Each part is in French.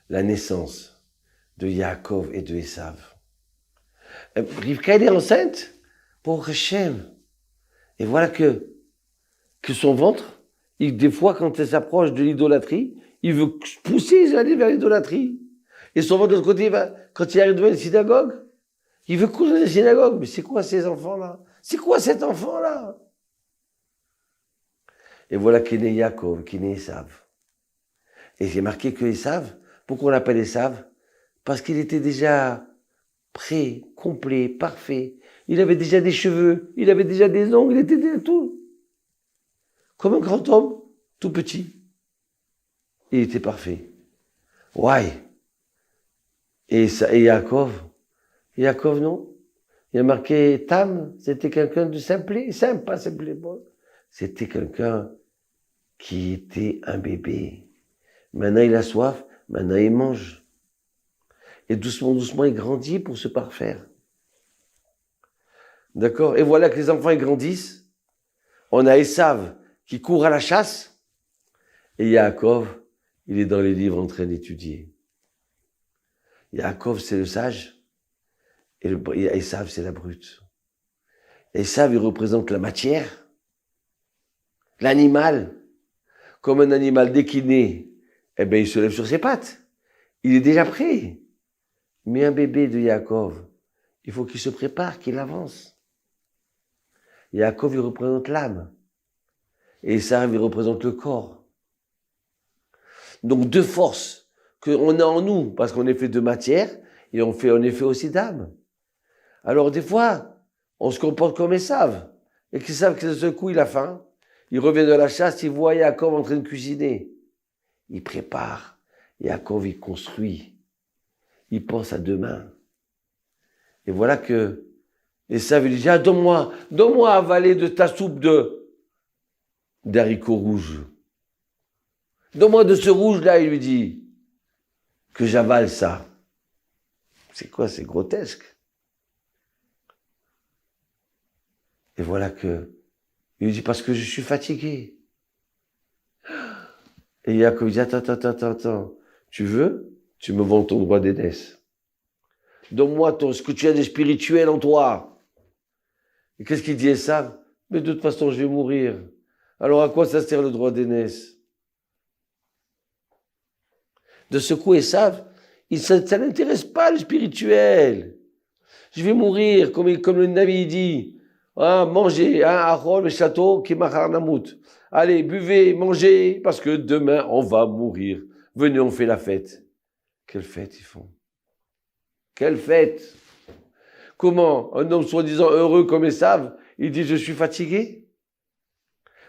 la naissance de Yaakov et de Esav. Rivka, elle est enceinte pour Hachem. Et voilà que son ventre, des fois, quand elle s'approche de l'idolâtrie, il veut pousser aller vers l'idolâtrie. Et son ventre, de l'autre côté, quand il arrive devant une synagogue, il veut courir dans la synagogue. Mais c'est quoi ces enfants-là? C'est quoi cet enfant-là? Et voilà qu'est né Yaakov, qu'est né Esav. Et c'est marqué que Esav, pourquoi on l'appelle Esav? Parce qu'il était déjà prêt, complet, parfait. Il avait déjà des cheveux, il avait déjà des ongles, il était déjà tout. Comme un grand homme, tout petit. Il était parfait. Ouais. Et Yaakov non. Il a marqué Tam, c'était quelqu'un de simple, pas simple. Bon. C'était quelqu'un qui était un bébé. Maintenant, il a soif, maintenant, il mange. Et doucement, doucement, il grandit pour se parfaire. D'accord? Et voilà que les enfants, ils grandissent. On a Esav qui court à la chasse. Et Yaakov, il est dans les livres en train d'étudier. Yaakov, c'est le sage. Et Esav, c'est la brute. Esav, il représente la matière. L'animal. Comme un animal, dès qu'il naît, eh bien, il se lève sur ses pattes. Il est déjà prêt. Mais un bébé de Yaakov, il faut qu'il se prépare, qu'il avance. Yaakov, il représente l'âme. Et Esav, il représente le corps. Donc, deux forces qu'on a en nous, parce qu'on est fait de matière, et on est fait aussi d'âme. Alors, des fois, on se comporte comme Esav. Et qu'Esav, que ce coup, il a faim. Il revient de la chasse, il voit Yaakov en train de cuisiner. Il prépare. Yaakov, il construit. Il pense à demain. Et voilà que Esav, il dit, donne-moi à avaler de ta soupe d'haricots rouges. Donne-moi de ce rouge-là, il lui dit, que j'avale ça. C'est quoi? C'est grotesque. Et voilà que, il lui dit, parce que je suis fatigué. Et Yaakov dit, attends. Tu veux? Tu me vends ton droit d'aînesse. Donne-moi ce que tu as de spirituel en toi. Et qu'est-ce qu'il dit Esav? Mais de toute façon, je vais mourir. Alors à quoi ça sert le droit d'aînesse? De ce coup, Esav, ça n'intéresse pas le spirituel. Je vais mourir, comme le Nabi dit. Mangez, Achol, le château, qui namut. Allez, buvez, mangez, parce que demain, on va mourir. Venez, on fait la fête. Quelle fête ils font? Quelle fête? Comment un homme soi-disant heureux comme Esav, il dit je suis fatigué?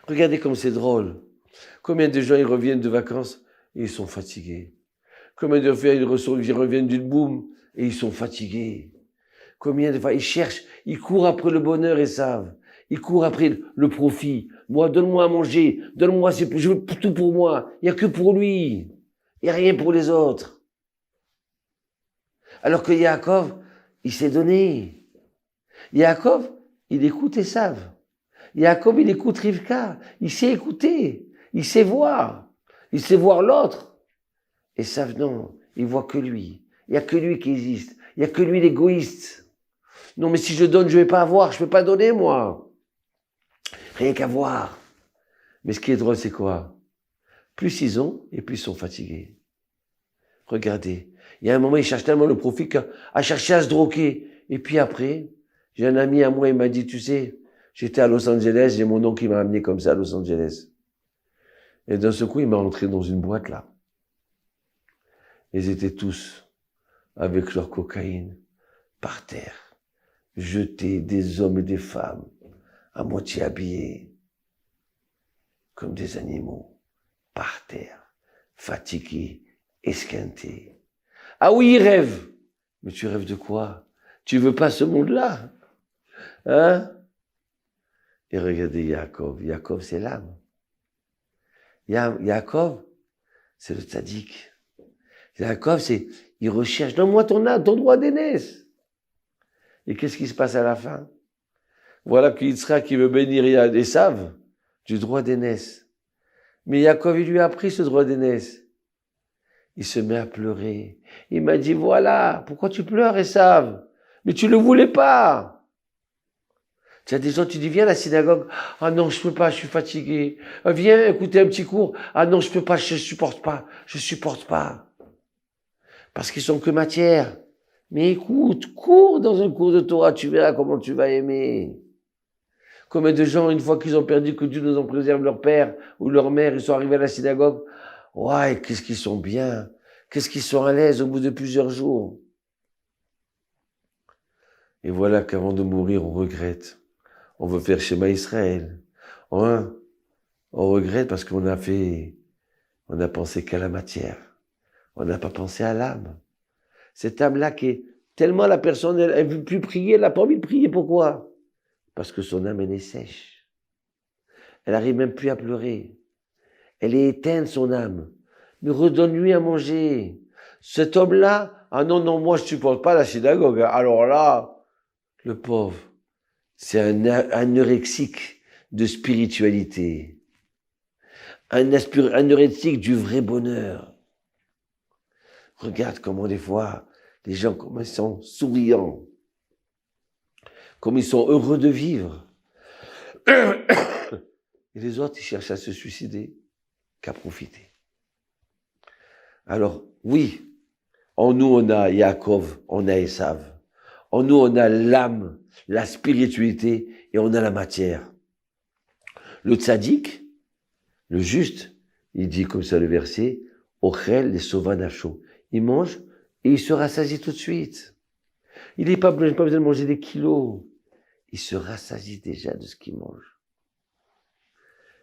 Regardez comme c'est drôle. Combien de gens ils reviennent de vacances et ils sont fatigués? Combien de fois ils reviennent d'une boum et ils sont fatigués? Combien de fois ils cherchent, ils courent après le bonheur Esav, ils courent après le profit. Moi, donne-moi à manger, donne-moi, je veux tout pour moi. Il n'y a que pour lui, il n'y a rien pour les autres. Alors que Yaakov, il s'est donné. Yaakov, il écoute Esav. Yaakov, il écoute Rivka. Il sait écouter. Il sait voir. Il sait voir l'autre. Esav, non. Il voit que lui. Il n'y a que lui qui existe. Il n'y a que lui l'égoïste. Non, mais si je donne, je ne vais pas avoir. Je ne peux pas donner, moi. Rien qu'à voir. Mais ce qui est drôle, c'est quoi? Plus ils ont, et plus ils sont fatigués. Regardez. Il y a un moment, ils cherchent tellement le profit qu'à chercher à se droguer. Et puis après, j'ai un ami à moi, il m'a dit, tu sais, j'étais à Los Angeles, j'ai mon oncle qui m'a amené comme ça à Los Angeles. Et d'un seul coup, il m'a entré dans une boîte là. Ils étaient tous avec leur cocaïne par terre, jetés, des hommes et des femmes, à moitié habillés, comme des animaux, par terre, fatigués, esquintés. Ah oui, ils rêvent. Mais tu rêves de quoi? Tu veux pas ce monde-là? Hein? Et regardez Yaakov. Yaakov, c'est l'âme. Yaakov, c'est le tzaddik. Yaakov, il recherche, donne-moi ton droit d'aînesse. Et qu'est-ce qui se passe à la fin? Voilà qu'Yitzhak qui veut bénir Esav du droit d'aînesse. Mais Yaakov, il lui a pris ce droit d'aînesse. Il se met à pleurer. Il m'a dit, voilà, pourquoi tu pleures, Esav? Mais tu ne le voulais pas. Tu as des gens, tu dis, viens à la synagogue. Ah non, je peux pas, je suis fatigué. Viens écouter un petit cours. Ah non, je peux pas, je supporte pas. Je supporte pas. Parce qu'ils sont que matière. Mais écoute, cours dans un cours de Torah, tu verras comment tu vas aimer. Combien de gens, une fois qu'ils ont perdu, que Dieu nous en préserve, leur père ou leur mère, ils sont arrivés à la synagogue. Ouais, qu'est-ce qu'ils sont bien. Qu'est-ce qu'ils sont à l'aise au bout de plusieurs jours. Et voilà qu'avant de mourir, on regrette. On veut faire Shema Israël. Hein? On regrette parce on a pensé qu'à la matière. On n'a pas pensé à l'âme. Cette âme-là qui est tellement la personne, elle veut plus prier, elle n'a pas envie de prier. Pourquoi? Parce que son âme, elle est sèche. Elle n'arrive même plus à pleurer. Elle est éteinte, son âme. Mais redonne-lui à manger. Cet homme-là, ah non, non, moi je supporte pas la synagogue. Alors là, le pauvre, c'est un anorexique de spiritualité. Un anorexique du vrai bonheur. Regarde comment des fois, les gens, comme ils sont souriants. Comme ils sont heureux de vivre. Et les autres, ils cherchent à se suicider qu'à profiter. Alors, oui, en nous, on a Yaakov, on a Esav. En nous, on a l'âme, la spiritualité et on a la matière. Le tzaddik, le juste, il dit comme ça le verset, Ochel les sovanachos. Il mange et il se rassasie tout de suite. Il n'a pas besoin de manger des kilos. Il se rassasie déjà de ce qu'il mange.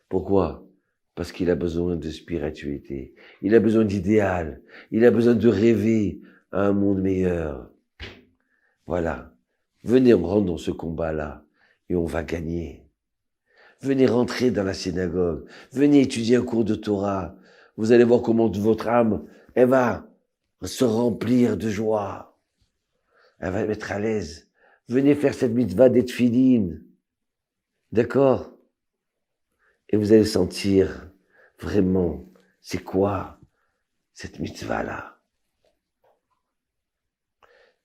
Pourquoi? Parce qu'il a besoin de spiritualité. Il a besoin d'idéal. Il a besoin de rêver à un monde meilleur. Voilà. Venez rentrer dans ce combat-là et on va gagner. Venez rentrer dans la synagogue. Venez étudier un cours de Torah. Vous allez voir comment votre âme, elle va se remplir de joie. Elle va être à l'aise. Venez faire cette mitzvah des tfilin. D'accord? Et vous allez sentir vraiment, c'est quoi cette mitzvah-là?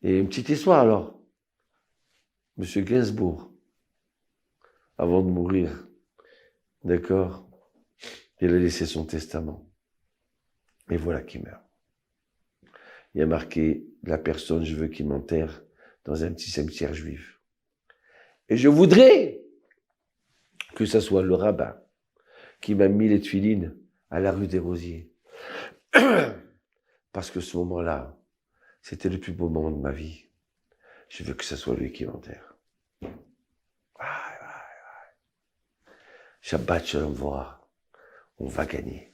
Et une petite histoire alors. Monsieur Gainsbourg, avant de mourir, d'accord, il a laissé son testament. Et voilà qu'il meurt. Il a marqué, la personne, je veux qu'il m'enterre dans un petit cimetière juif. Et je voudrais que ça soit le rabbin qui m'a mis les tefilines à la rue des Rosiers. Parce que ce moment-là, c'était le plus beau moment de ma vie. Je veux que ce soit lui qui m'enterre. Shabbat Shalom Vorah. On va gagner.